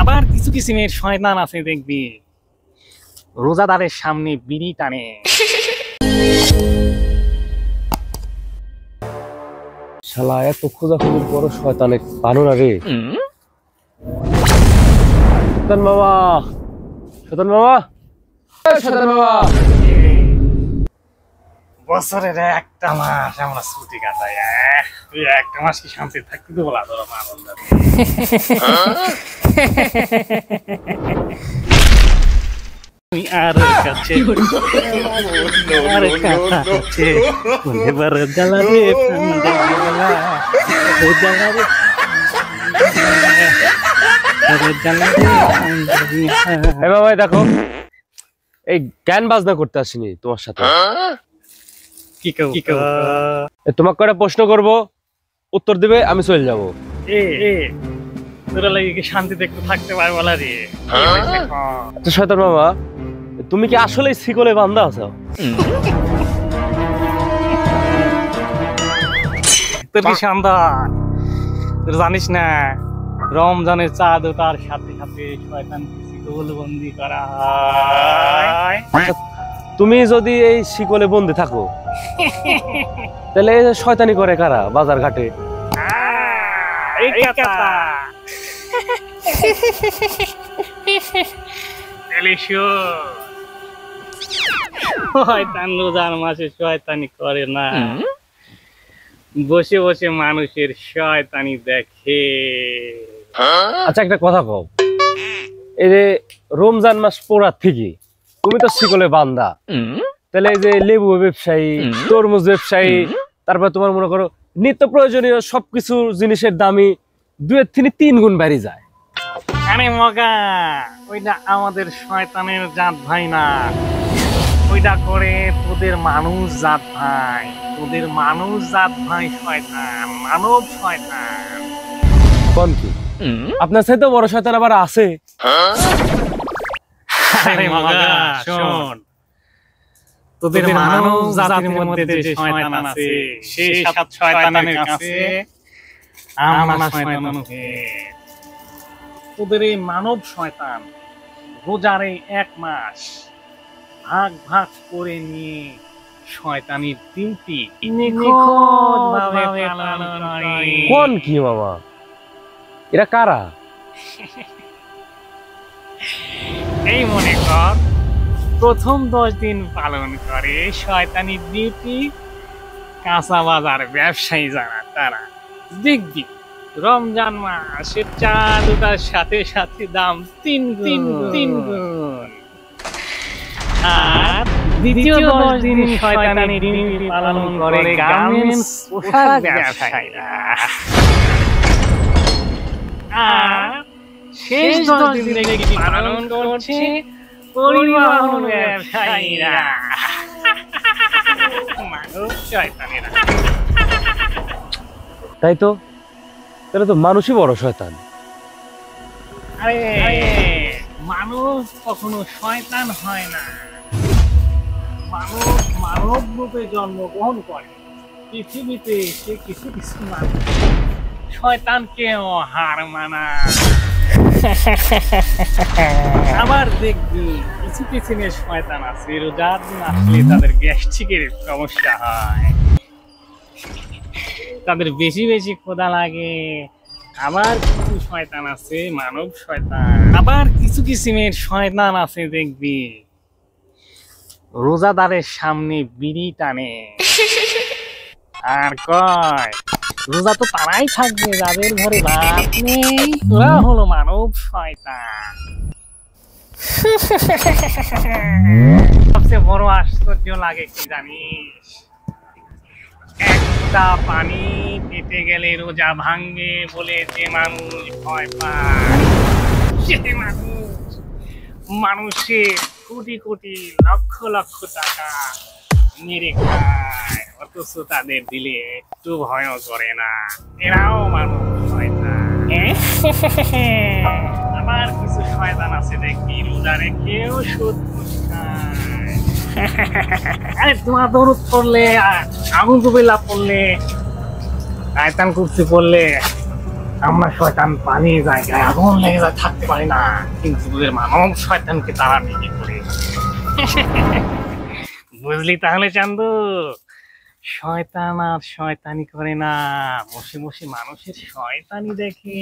আবার কিছু কিসিমের শয়তান আছে দেখবি রোজাদারের সামনে বিড়ি টানে। শালা এত খোঁজাখুঁজির বড় শয়তানে পানো না রে। শয়তান মামা, শয়তান মামা, শয়তান মামা। বছরের একটা মাস আমরা ছুটি কাটাই, তুই একটা মাস কি শান্তি থাকতে তো বলা ধরো মা বন্ধু। আর কাছে আর কাছে এবার জ্বালা রে ভাই দেখো, এই গান বাজনা করতে আসিনি তোমার সাথে। তোমাকে একটা প্রশ্ন করবো, উত্তর দিবে, আমি চলে যাবো। তোরা লাগে কি শান্তিতে একটু থাকতে পারবো বলা রে? আচ্ছা শয়তান মামা, তুমি কি আসলে শিকলে বান্ধা আছো? তোর কি সন্ধান? তোর জানিস না রমজানের চাঁদ তার সাথে সাথে শয়তানকে শিকল বন্দি করা হয়। তুমি যদি এই শিকলে বন্দি থাকো তাহলে শয়তানি করে কারা বাজার ঘাটে? শয়তান রোজার মাসে শয়তানি করে না, বসে বসে মানুষের শয়তানি দেখে। আচ্ছা একটা কথা কও, এই যে রমজান মাস পড়ার থেকে তুমি তো শিকলে বান্ধা, তাহলে এই যে লেবু ব্যবসায়ী, তরমুজ ব্যবসায়ী, তারপর তোমার মনে করো নিত্য প্রয়োজনীয় সবকিছু জিনিসের দামই 2-3 গুণ বেড়ে যায়। আরে মগা, ওইটা আমাদের শয়তানের জাত ভাই না, ওইটা করে তোদের মানুষ জাত ভাই, তোদের মানুষ জাত ভাই শয়তান, মানব শয়তান। কোন কি আপনার সাথে বড় শয়তান আবার আছে? আরে মগা শোন, তোদের মানব জাতির মধ্যে যে শয়তান আছে, সেই সব শয়তানের কাছে আমরা শয়তান নই। তোদের এই মানব শয়তান রোজার এই 1 মাস ভাগ ভাগ করে নিয়ে শয়তানির ডিউটি নিখুঁতভাবে পালন করে। কোন কি মামা, এরা কারা? এই মনে কর, প্রথম 10 দিন পালন করে শয়তানির ডিউটি কাঁচা বাজার ব্যবসায়ী যারা, তারা দেখবি রমজান মাসের চাঁদ ওঠার সাথে সাথে দাম 3 গুণ। আর দ্বিতীয় 10 দিন শয়তানির ডিউটি পালন করে গার্মেন্টস পোশাক ব্যবসায়ীরা। আর শেষ 10 দিন দেখবি পালন করছে পরিবহন ব্যবসায়ীরা, মানব শয়তানেরা। তাই তো, তাহলে তো মানুষই বড় শয়তান। আরে মানুষ কখনো শয়তান হয় না, মানুষ মানব রূপে জন্মগ্রহণ করে। পৃথিবীতে সে কিছু কিছু মানুষ শয়তানকেও হার মানা। আবার দেখবি কিছু কিছু শয়তান আছে রোজার দিন আসলে তাদের গ্যাস্ট্রিকের সমস্যা হয়, তাদের বেশি বেশি ক্ষুধা লাগে। আবার কিছু শয়তান আছে মানব শয়তান, আবার কিছু কিসিমের শয়তান আছে দেখবি রোজাদারের সামনে বিড়ি টানে আর কয় রোজা তো তারাই থাকবে যাদের ঘরে ভাত নেই, ওরা হলো মানব শয়তান। সবচেয়ে বড় আশ্চর্য লাগে কি জানিস? একটা পানি পেটে গেলে রোজা ভাঙবে বলে যে মানুষ ভয় পায়, সে মানুষের কোটি কোটি লক্ষ লক্ষ টাকা মেরে খায়, অথচ তাদের দিলে একটু ভয় করে না। এরাও মানুষ শয়তান। আবার কিছু শয়তান আছে দেখবি রোজা রেখেও সুদ খায়। আরে তোমার দরুদ পড়লে, আগুন কবিলা পড়লে শয়তান কুর্তি পড়লে আমরা শয়তান পানির জায়গায় আগুন লেগে যায় থাকতে পারি না, কিন্তু তোদের মানব শয়তানকে তারা ঠিকই করে। বুঝলি তাহলে চান্দু, শয়তান আর শয়তানি করে না, বসে বসে মানুষের শয়তানি দেখে।